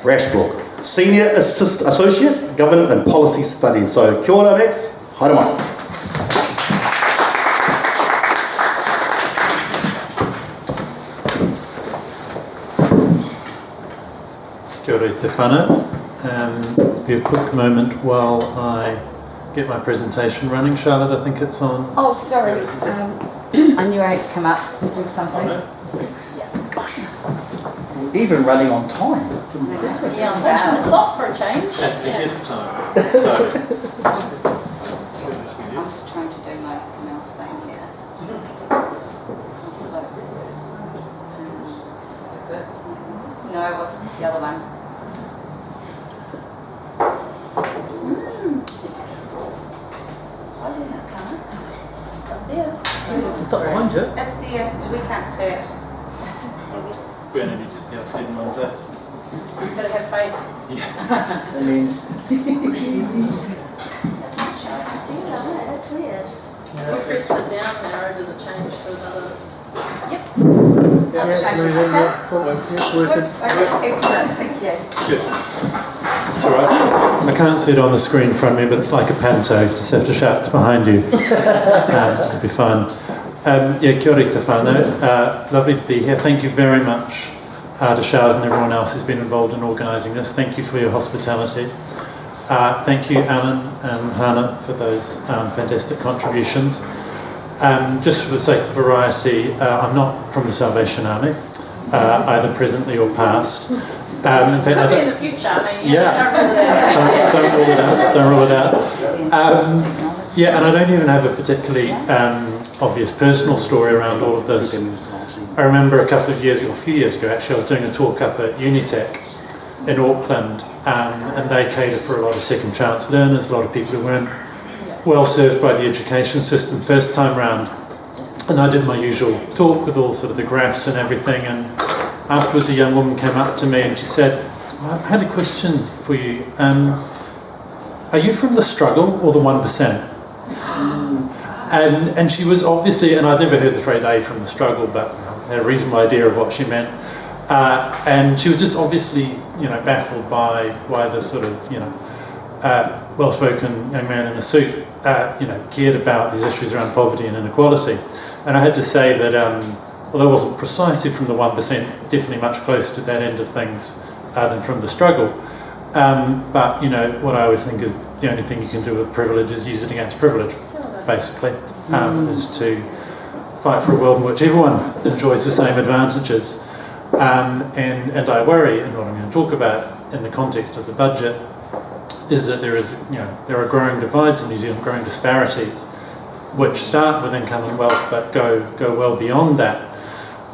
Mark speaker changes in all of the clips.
Speaker 1: Rashbrooke, Senior Associate, Government and Policy Studies. So, kia ora, Max. Haere mai.
Speaker 2: Kia ora te whānau. Be a quick moment while I get my presentation running. Charlotte, I think it's on.
Speaker 3: Oh, sorry. I knew I'd come up with something.
Speaker 4: Even running on time.
Speaker 5: Yeah, I'm watching the clock for a change.
Speaker 2: Ahead of time.
Speaker 3: I'm just trying to do my mouse thing here. No, it was the other one. Why didn't it come up?
Speaker 5: It's up there.
Speaker 4: It's not behind you.
Speaker 3: It's there. We can't see it.
Speaker 2: We only need to be able to see them on this.
Speaker 5: You've got to have faith.
Speaker 4: I mean,
Speaker 3: It's not showing up there, though. That's weird.
Speaker 5: If you press the down arrow, does it change to another? Yep.
Speaker 3: I'll show you. Okay, excellent. Thank you.
Speaker 2: Good. It's all right. I can't see it on the screen in front of me, but it's like a panto. You just have to shout it's behind you. It'll be fine. Kia ora te whānau. Lovely to be here. Thank you very much to Charlotte and everyone else who's been involved in organising this. Thank you for your hospitality. Thank you, Alan and Hannah, for those fantastic contributions. Just for the sake of variety, I'm not from the Salvation Army, either presently or past. In fact,
Speaker 5: Could be in the future. I mean,
Speaker 2: Yeah. Don't rule it out. Don't rule it out. And I don't even have a particularly obvious personal story around all of this. I remember a few years ago, actually, I was doing a talk up at Unitec in Auckland, and they cater for a lot of second chance learners, a lot of people who weren't well served by the education system first time round. And I did my usual talk with all sort of the graphs and everything, and afterwards a young woman came up to me and she said, I had a question for you. Are you from the struggle or the 1%? And she was obviously, and I'd never heard the phrase "a from the struggle," but had a reasonable idea of what she meant. And she was just obviously, baffled by why this sort of, well-spoken young man in a suit, cared about these issues around poverty and inequality. And I had to say that, although I wasn't precisely from the 1%, definitely much closer to that end of things than from the struggle. But what I always think is the only thing you can do with privilege is use it against privilege, basically, is to fight for a world in which everyone enjoys the same advantages. And I worry, and what I'm going to talk about in the context of the budget, is that there are growing divides in New Zealand, growing disparities, which start with income and wealth, but go well beyond that.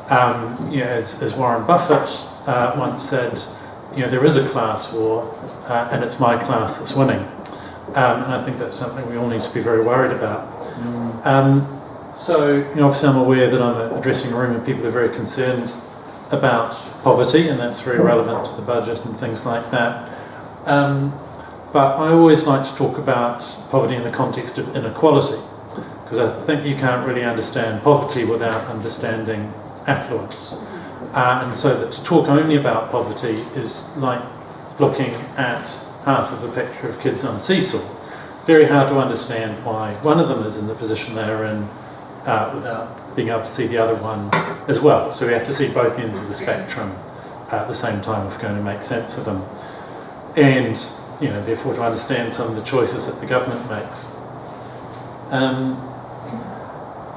Speaker 2: As Warren Buffett once said, there is a class war, and it's my class that's winning. And I think that's something we all need to be very worried about. So, obviously I'm aware that I'm addressing a room of people who are very concerned about poverty, and that's very relevant to the budget and things like that. But I always like to talk about poverty in the context of inequality, because I think you can't really understand poverty without understanding affluence. And so that to talk only about poverty is like looking at half of a picture of kids on a seesaw. Very hard to understand why one of them is in the position they are in without being able to see the other one as well. So we have to see both ends of the spectrum at the same time if we're going to make sense of them. And, therefore to understand some of the choices that the government makes.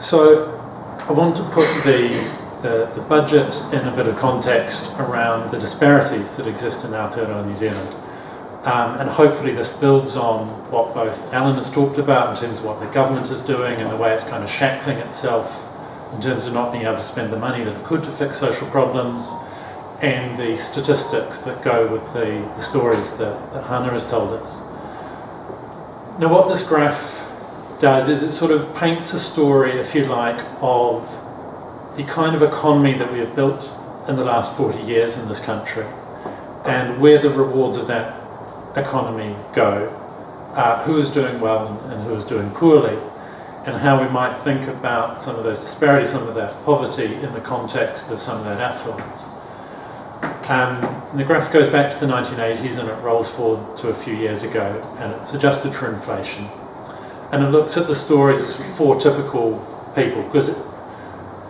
Speaker 2: So I want to put the budget in a bit of context around the disparities that exist in Aotearoa New Zealand. And hopefully this builds on what both Alan has talked about in terms of what the government is doing and the way it's kind of shackling itself in terms of not being able to spend the money that it could to fix social problems, and the statistics that go with the stories that Hannah has told us. Now what this graph does is it sort of paints a story, if you like, of the kind of economy that we have built in the last 40 years in this country, and where the rewards of that economy go, who is doing well and who is doing poorly, and how we might think about some of those disparities, some of that poverty in the context of some of that affluence. And the graph goes back to the 1980s and it rolls forward to a few years ago, and it's adjusted for inflation. And it looks at the stories of four typical people, because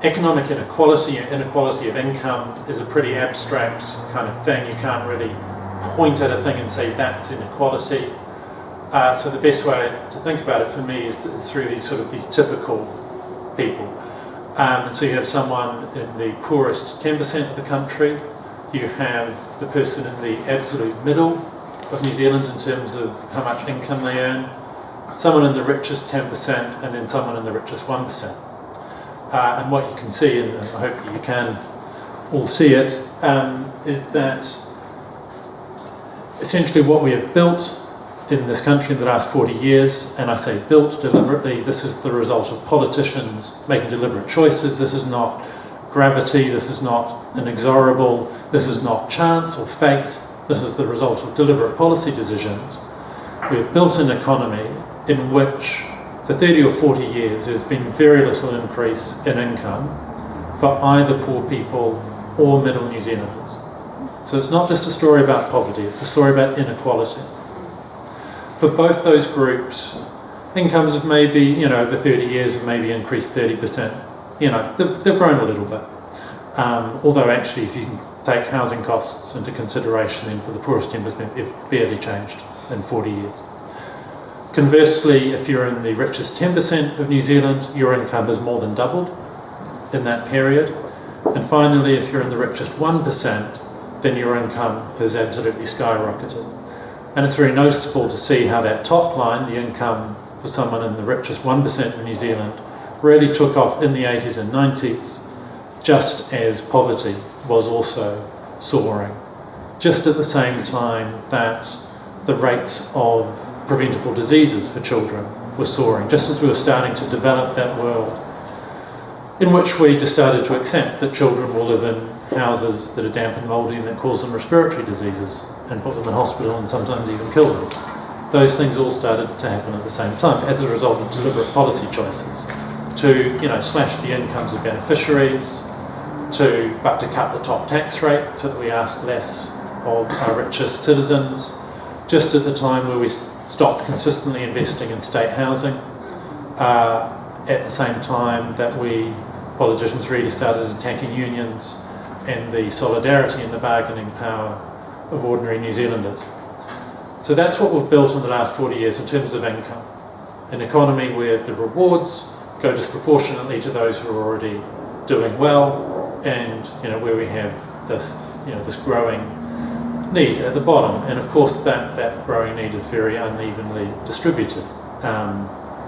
Speaker 2: economic inequality of income is a pretty abstract kind of thing. You can't really point at a thing and say that's inequality. So the best way to think about it for me is through these typical people. And so you have someone in the poorest 10% of the country. You have the person in the absolute middle of New Zealand in terms of how much income they earn, someone in the richest 10%, and then someone in the richest 1%. And what you can see, and I hope that you can all see it, is that essentially what we have built in this country in the last 40 years, and I say built deliberately, this is the result of politicians making deliberate choices. This is not gravity, this is not inexorable, this is not chance or fate, this is the result of deliberate policy decisions. We have built an economy in which for 30 or 40 years there's been very little increase in income for either poor people or middle New Zealanders. So it's not just a story about poverty, it's a story about inequality. For both those groups, incomes have maybe, over 30 years have maybe increased 30%. They've grown a little bit. Although actually, if you can take housing costs into consideration, then for the poorest 10%, they've barely changed in 40 years. Conversely, if you're in the richest 10% of New Zealand, your income has more than doubled in that period. And finally, if you're in the richest 1%, then your income has absolutely skyrocketed. And it's very noticeable to see how that top line, the income for someone in the richest 1% of New Zealand, really took off in the 80s and 90s, just as poverty was also soaring. Just at the same time that the rates of preventable diseases for children were soaring, just as we were starting to develop that world in which we just started to accept that children will live in houses that are damp and mouldy and that cause them respiratory diseases and put them in hospital and sometimes even kill them. Those things all started to happen at the same time as a result of deliberate policy choices to, slash the incomes of beneficiaries, to cut the top tax rate so that we ask less of our richest citizens, just at the time where we stopped consistently investing in state housing, at the same time that politicians really started attacking unions and the solidarity and the bargaining power of ordinary New Zealanders. So that's what we've built in the last 40 years in terms of income. An economy where the rewards go disproportionately to those who are already doing well, and where we have this growing need at the bottom. And of course that growing need is very unevenly distributed.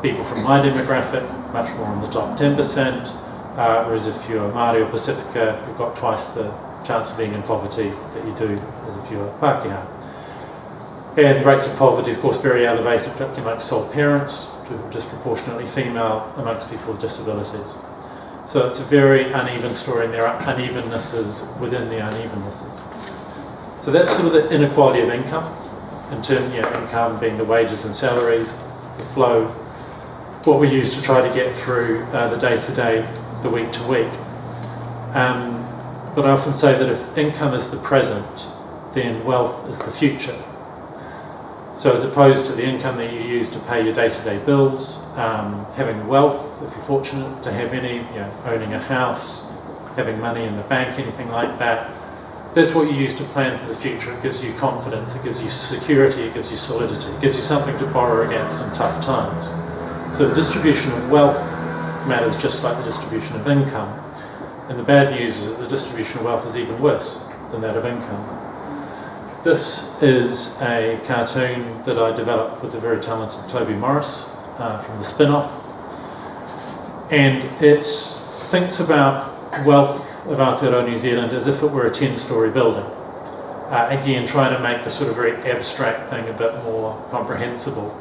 Speaker 2: People from my demographic, much more in the top 10%, whereas if you're Māori or Pacifica, you've got twice the chance of being in poverty that you do as if you're Pākehā. And rates of poverty, of course, very elevated, particularly amongst sole parents, disproportionately female amongst people with disabilities. So it's a very uneven story, and there are unevennesses within the unevennesses. So that's sort of the inequality of income, in terms, income being the wages and salaries, the flow, what we use to try to get through the day-to-day, the week-to-week. But I often say that if income is the present, then wealth is the future. So as opposed to the income that you use to pay your day-to-day bills, having wealth, if you're fortunate to have any, owning a house, having money in the bank, anything like that, that's what you use to plan for the future. It gives you confidence, it gives you security, it gives you solidity, it gives you something to borrow against in tough times. So the distribution of wealth matters just like the distribution of income. And the bad news is that the distribution of wealth is even worse than that of income. This is a cartoon that I developed with the very talented Toby Morris from the Spin-Off. And it thinks about wealth of Aotearoa New Zealand as if it were a 10-storey building. Again, trying to make the sort of very abstract thing a bit more comprehensible.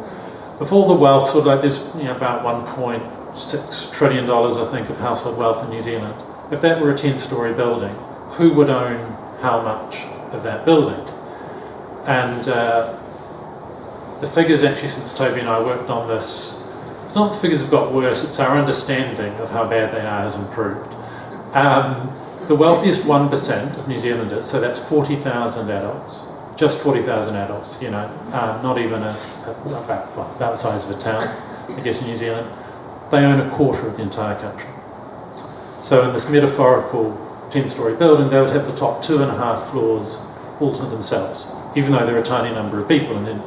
Speaker 2: With all the wealth, there's about $1.6 trillion, I think, of household wealth in New Zealand. If that were a 10-storey building, who would own how much of that building? And the figures actually, since Toby and I worked on this, it's not the figures have got worse, it's our understanding of how bad they are has improved. The wealthiest 1% of New Zealanders, so that's 40,000 adults, just 40,000 adults, not even about the size of a town, I guess, in New Zealand, they own a quarter of the entire country. So in this metaphorical 10-storey building, they would have the top 2.5 floors all to themselves, even though they're a tiny number of people, and then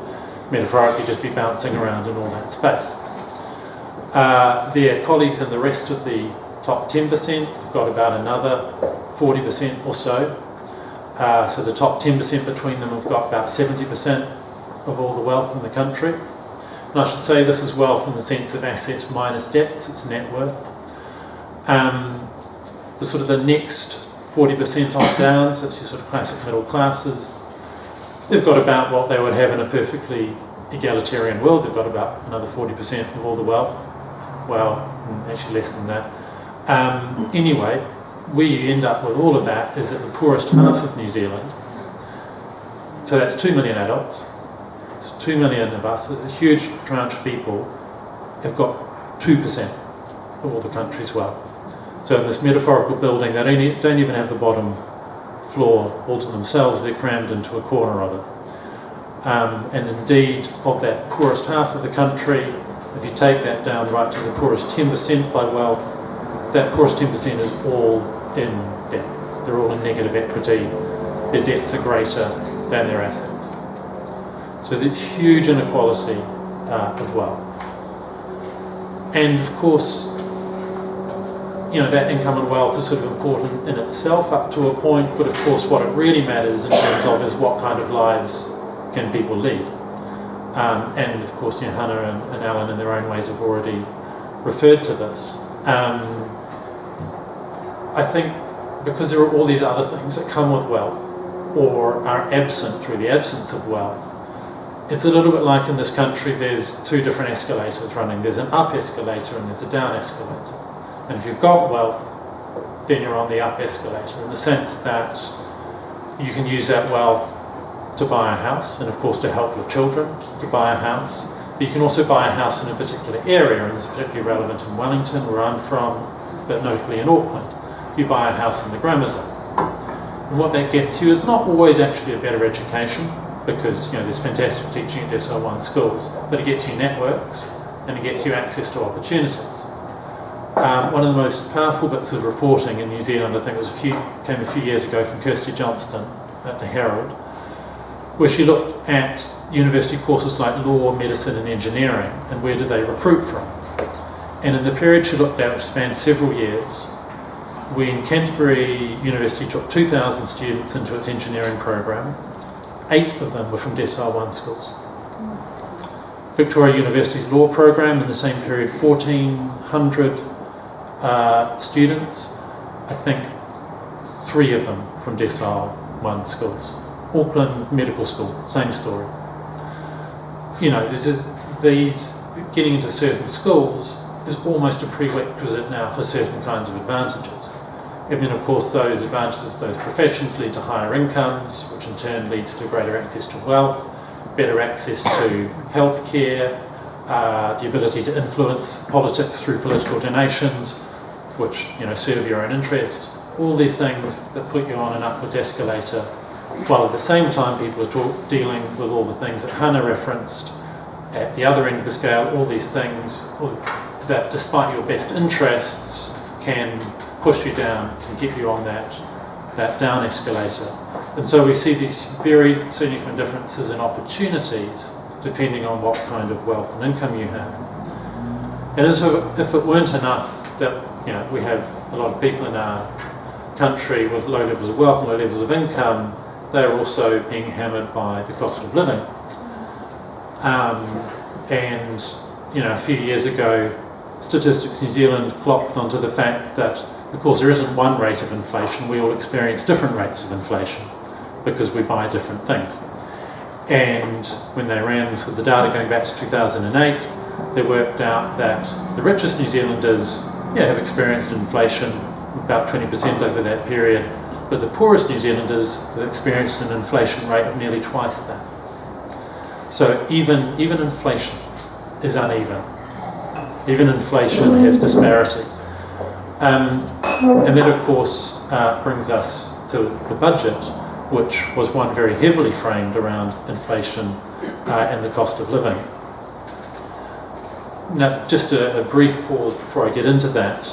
Speaker 2: metaphorically just be bouncing around in all that space. Their colleagues in the rest of the top 10% have got about another 40% or so. So the top 10% between them have got about 70% of all the wealth in the country. And I should say this is wealth in the sense of assets minus debts, it's net worth. The next 40% on down, so it's your sort of classic middle classes, they've got about what they would have in a perfectly egalitarian world. They've got about another 40% of all the wealth. Well, actually less than that. Anyway, where you end up with all of that is that the poorest half of New Zealand, so that's 2 million adults, so 2 million of us, there's a huge tranche of people, have got 2% of all the country's wealth. So in this metaphorical building, they don't even have the bottom floor all to themselves, they're crammed into a corner of it. And indeed, of that poorest half of the country, if you take that down right to the poorest 10% by wealth, that poorest 10% is all in debt. They're all in negative equity. Their debts are greater than their assets. So there's huge inequality of wealth. And of course, that income and wealth is sort of important in itself up to a point, but of course what it really matters in terms of is what kind of lives can people lead. And of course, Hannah and Alan in their own ways have already referred to this. I think because there are all these other things that come with wealth or are absent through the absence of wealth, it's a little bit like in this country there's two different escalators running. There's an up escalator and there's a down escalator. And if you've got wealth, then you're on the up escalator in the sense that you can use that wealth to buy a house and of course to help your children to buy a house. But you can also buy a house in a particular area, and this is particularly relevant in Wellington, where I'm from, but notably in Auckland. You buy a house in the grammar zone. And what that gets you is not always actually a better education, because there's fantastic teaching at SR1 schools, but it gets you networks and it gets you access to opportunities. One of the most powerful bits of reporting in New Zealand, I think came a few years ago from Kirsty Johnston at the Herald, where she looked at university courses like law, medicine and engineering, and where do they recruit from. And in the period she looked at, which spanned several years, when Canterbury University took 2,000 students into its engineering program, 8 of them were from Decile 1 schools. Victoria University's law program in the same period, 1,400 students, I think 3 of them from Decile 1 schools. Auckland Medical School, same story. These getting into certain schools is almost a prerequisite now for certain kinds of advantages. And then of course those advantages, those professions lead to higher incomes, which in turn leads to greater access to wealth, better access to healthcare, the ability to influence politics through political donations, which serve your own interests. All these things that put you on an upwards escalator, while at the same time people are dealing with all the things that Hannah referenced at the other end of the scale, all these things that despite your best interests can push you down, can keep you on that down escalator. And so we see these very significant differences in opportunities depending on what kind of wealth and income you have. And as if it weren't enough that we have a lot of people in our country with low levels of wealth and low levels of income, they are also being hammered by the cost of living. And a few years ago, Statistics New Zealand clocked onto the fact that, of course, there isn't one rate of inflation. We all experience different rates of inflation because we buy different things. And when they ran the data going back to 2008, they worked out that the richest New Zealanders have experienced inflation of about 20% over that period, but the poorest New Zealanders have experienced an inflation rate of nearly twice that. So even inflation is uneven. Even inflation has disparities. And that, of course, brings us to the budget, which was one very heavily framed around inflation and the cost of living. Now, just a brief pause before I get into that.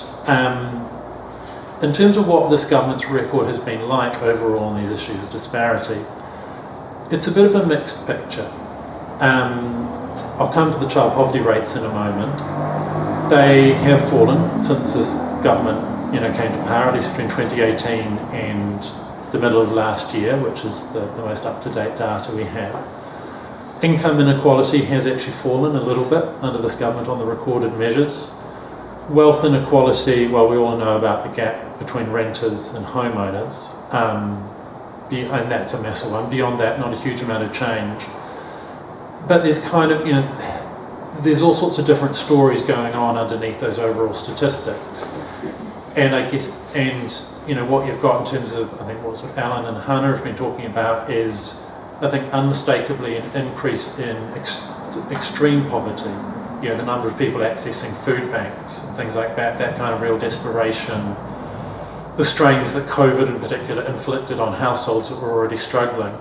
Speaker 2: In terms of what this government's record has been like overall on these issues of disparities, it's a bit of a mixed picture. I'll come to the child poverty rates in a moment. They have fallen since this government came to power, at least between 2018 and the middle of last year, which is the most up-to-date data we have. Income inequality has actually fallen a little bit under this government on the recorded measures. Wealth inequality, well, we all know about the gap between renters and homeowners, and that's a massive one. Beyond that, not a huge amount of change. But there's there's all sorts of different stories going on underneath those overall statistics. And I guess, what you've got in terms of, I think what sort of Alan and Hannah have been talking about is, I think, unmistakably an increase in extreme poverty. The number of people accessing food banks and things like that, that kind of real desperation, the strains that COVID in particular inflicted on households that were already struggling.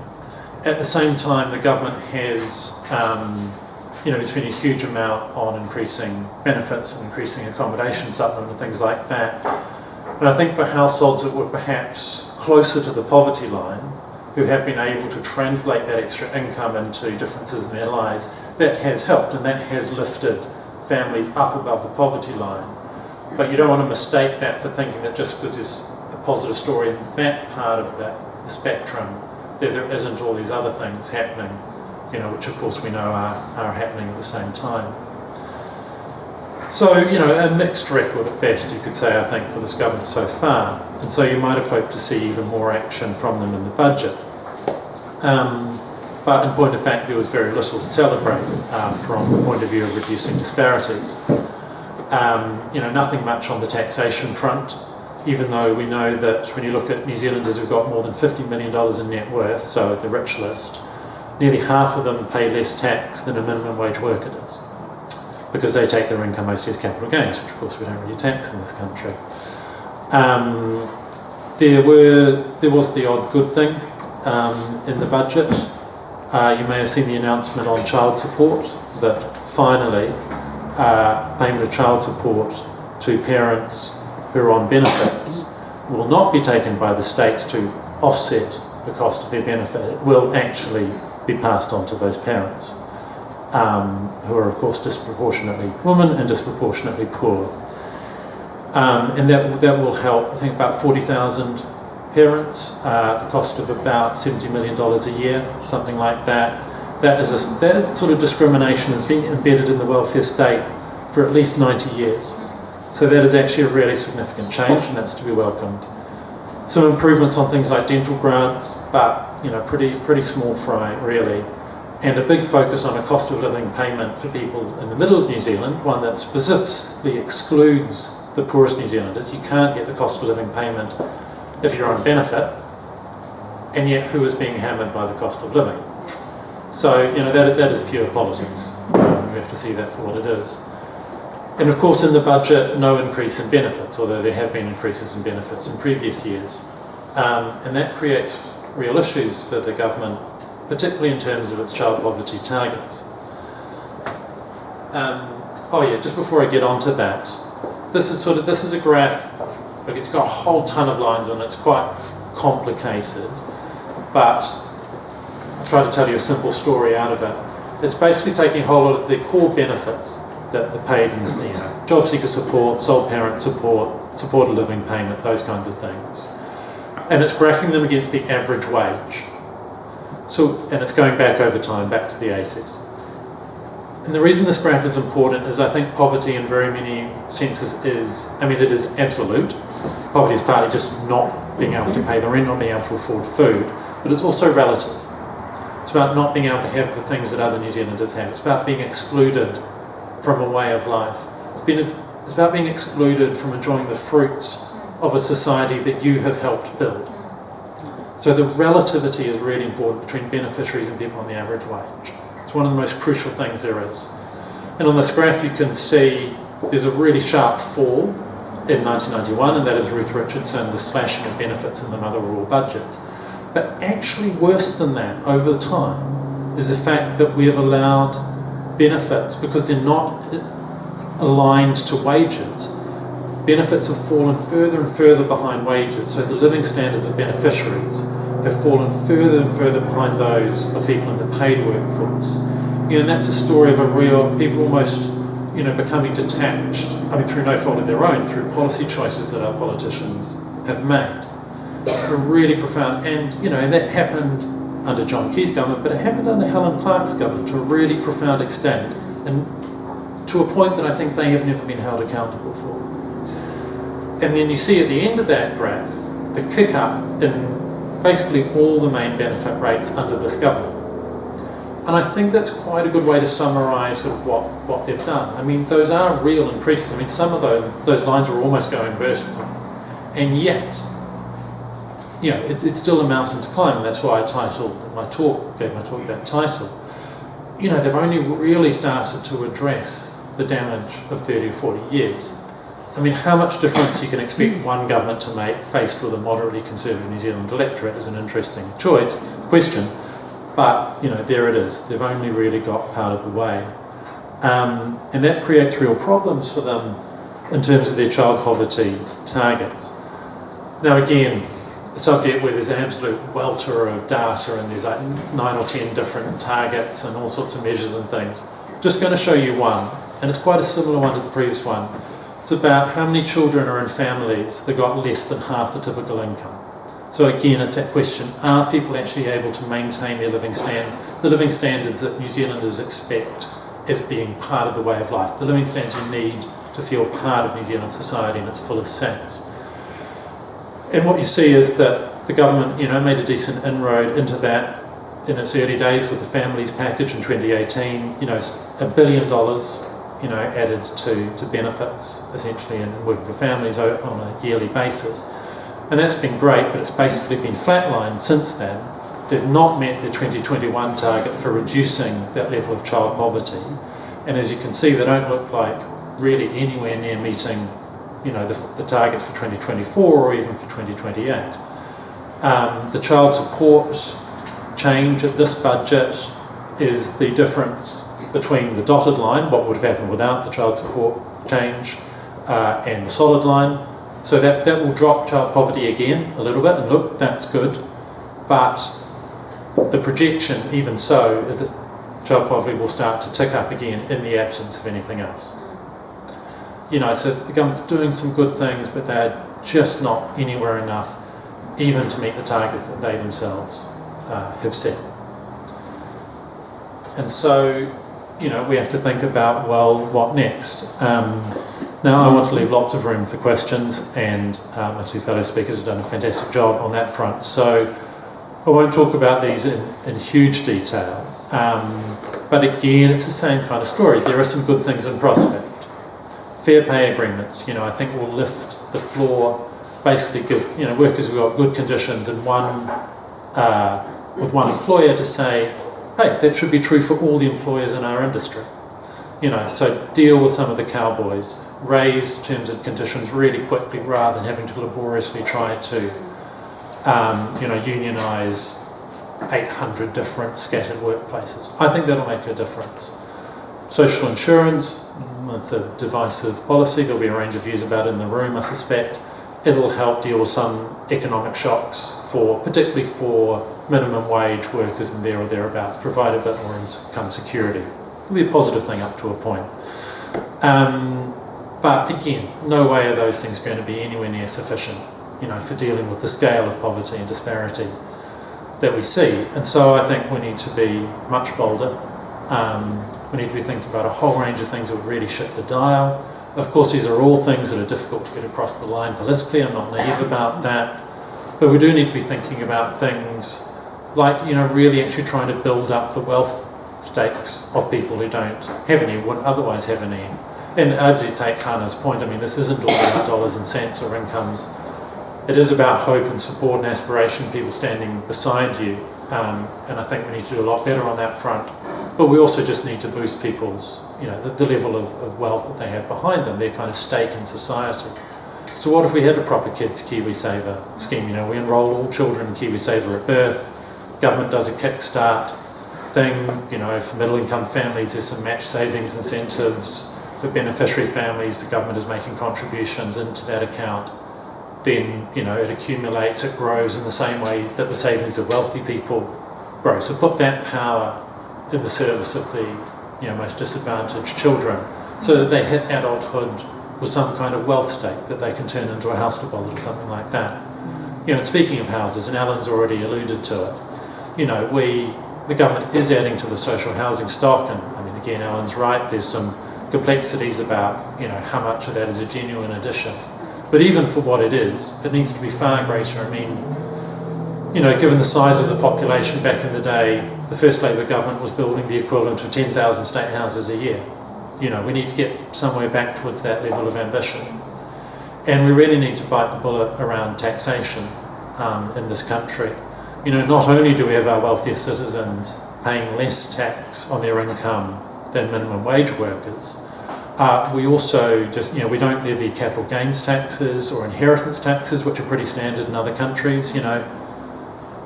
Speaker 2: At the same time, the government has spent a huge amount on increasing benefits and increasing accommodation supplement and things like that. And I think for households that were perhaps closer to the poverty line, who have been able to translate that extra income into differences in their lives, that has helped and that has lifted families up above the poverty line. But you don't want to mistake that for thinking that just because there's a positive story in that part of the spectrum, that there isn't all these other things happening, which of course we know are happening at the same time. So, a mixed record at best, you could say, I think, for this government so far. And so you might have hoped to see even more action from them in the budget. But in point of fact, there was very little to celebrate from the point of view of reducing disparities. Nothing much on the taxation front, even though we know that when you look at New Zealanders who've got more than $50 million in net worth, so at the rich list, nearly half of them pay less tax than a minimum wage worker does, because they take their income mostly as capital gains, which of course we don't really tax in this country. There was the odd good thing in the budget. You may have seen the announcement on child support that finally payment of child support to parents who are on benefits will not be taken by the state to offset the cost of their benefit. It will actually be passed on to those parents, who are of course disproportionately women and disproportionately poor. And that will help, I think, about 40,000 parents, the cost of about $70 million a year, something like that. That sort of discrimination has been embedded in the welfare state for at least 90 years. So that is actually a really significant change, and that's to be welcomed. Some improvements on things like dental grants, but pretty small fry really. And a big focus on a cost of living payment for people in the middle of New Zealand, one that specifically excludes the poorest New Zealanders. You can't get the cost of living payment if you're on a benefit, and yet who is being hammered by the cost of living? So, that is pure politics. We have to see that for what it is. And of course in the budget, no increase in benefits, although there have been increases in benefits in previous years. And that creates real issues for the government, particularly in terms of its child poverty targets. Just before I get onto that, this is a graph. Look, it's got a whole ton of lines on it. It's quite complicated, but I'll try to tell you a simple story out of it. It's basically taking a whole lot of the core benefits that are paid in this, job seeker support, sole parent support, supported living payment, those kinds of things, and it's graphing them against the average wage. And it's going back over time, back to the 80s. And the reason this graph is important is I think poverty in very many senses it is absolute. Poverty is partly just not being able to pay the rent, not being able to afford food, but it's also relative. It's about not being able to have the things that other New Zealanders have. It's about being excluded from a way of life. It's about being excluded from enjoying the fruits of a society that you have helped build. So the relativity is really important between beneficiaries and people on the average wage. It's one of the most crucial things there is. And on this graph you can see there's a really sharp fall in 1991, and that is Ruth Richardson, the slashing of benefits in the mother of all budgets. But actually worse than that over time is the fact that we have allowed benefits, because they're not aligned to wages, benefits have fallen further and further behind wages, so the living standards of beneficiaries have fallen further and further behind those of people in the paid workforce. And that's a story of a real, people almost, becoming detached, through no fault of their own, through policy choices that our politicians have made. A really profound, and that happened under John Key's government, but it happened under Helen Clark's government to a really profound extent, and to a point that I think they have never been held accountable for. And then you see at the end of that graph, the kick up in basically all the main benefit rates under this government. And I think that's quite a good way to summarise sort of what they've done. Those are real increases. Some of those lines are almost going vertical. And yet, it's still a mountain to climb, and that's why I gave my talk that title. They've only really started to address the damage of 30 or 40 years. How much difference you can expect one government to make faced with a moderately conservative New Zealand electorate is an interesting question. But, there it is. They've only really got part of the way. And that creates real problems for them in terms of their child poverty targets. Now, again, a subject where there's an absolute welter of data and there's like 9 or 10 different targets and all sorts of measures and things. Just going to show you one, and it's quite a similar one to the previous one. It's about how many children are in families that got less than half the typical income. So again, it's that question, are people actually able to maintain their the living standards that New Zealanders expect as being part of the way of life, the living standards you need to feel part of New Zealand society in its fullest sense. And what you see is that the government, made a decent inroad into that in its early days with the Families Package in 2018, $1 billion, added to benefits, essentially, and working for families on a yearly basis. And that's been great, but it's basically been flatlined since then. They've not met their 2021 target for reducing that level of child poverty. And as you can see, they don't look like really anywhere near meeting the targets for 2024 or even for 2028. The child support change at this budget is the difference between the dotted line, what would have happened without the child support change, and the solid line. So that will drop child poverty again a little bit, and look, that's good. But the projection, even so, is that child poverty will start to tick up again in the absence of anything else. So the government's doing some good things, but they're just not anywhere enough even to meet the targets that they themselves have set. And so, we have to think about, well, what next? Now, I want to leave lots of room for questions, and my two fellow speakers have done a fantastic job on that front. So I won't talk about these in huge detail. But again, it's the same kind of story. There are some good things in prospect. Fair pay agreements, I think will lift the floor, basically give workers who've got good conditions and with one employer to say, hey, that should be true for all the employers in our industry. So deal with some of the cowboys, raise terms and conditions really quickly rather than having to laboriously try to unionise 800 different scattered workplaces. I think that'll make a difference. Social insurance, it's a divisive policy. There'll be a range of views about it in the room, I suspect. It'll help deal with some economic shocks, particularly for minimum wage workers and there or thereabouts, provide a bit more income security. It'll be a positive thing up to a point. But again, no way are those things going to be anywhere near sufficient, for dealing with the scale of poverty and disparity that we see. And so I think we need to be much bolder. We need to be thinking about a whole range of things that would really shift the dial. Of course, these are all things that are difficult to get across the line politically. I'm not naive about that. But we do need to be thinking about things like, really actually trying to build up the wealth stakes of people who don't have any, wouldn't otherwise have any. And I absolutely take Hannah's point. This isn't all about dollars and cents or incomes. It is about hope and support and aspiration, people standing beside you. And I think we need to do a lot better on that front. But we also just need to boost people's, the level of wealth that they have behind them, their kind of stake in society. So what if we had a proper Kids KiwiSaver scheme? You know, we enrol all children in KiwiSaver at birth, government does a kickstart thing, you know, for middle income families there's some match savings incentives, for beneficiary families the government is making contributions into that account, then, you know, it accumulates, it grows in the same way that the savings of wealthy people grow. So put that power in the service of the, you know, most disadvantaged children, so that they hit adulthood with some kind of wealth stake that they can turn into a house deposit or something like that. You know, and speaking of houses, and Alan's already alluded to it, you know, the government is adding to the social housing stock, and I mean, again, Alan's right, there's some complexities about, you know, how much of that is a genuine addition. But even for what it is, it needs to be far greater. I mean, you know, given the size of the population back in the day, the first Labour government was building the equivalent of 10,000 state houses a year. You know, we need to get somewhere back towards that level of ambition. And we really need to bite the bullet around taxation in this country. You know, not only do we have our wealthiest citizens paying less tax on their income than minimum wage workers, we also just, you know, we don't levy capital gains taxes or inheritance taxes, which are pretty standard in other countries. You know,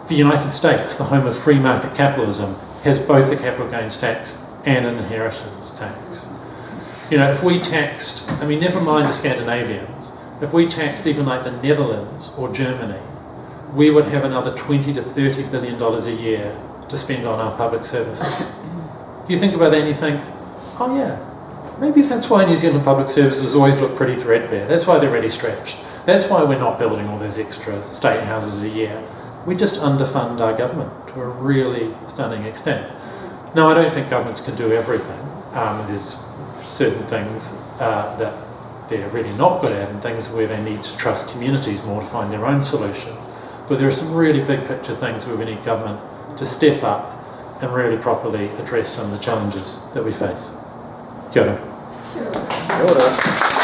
Speaker 2: the United States, the home of free market capitalism, has both a capital gains tax and an inheritance tax. You know, if we taxed, I mean, never mind the Scandinavians, if we taxed even like the Netherlands or Germany, we would have another $20 to $30 billion a year to spend on our public services. You think about that and you think, oh yeah, maybe that's why New Zealand public services always look pretty threadbare. That's why they're really stretched. That's why we're not building all those extra state houses a year. We just underfund our government to a really stunning extent. Now, I don't think governments can do everything. There's certain things that they're really not good at, and things where they need to trust communities more to find their own solutions. But there are some really big picture things where we need government to step up and really properly address some of the challenges that we face. Kia ora.
Speaker 4: Kia ora.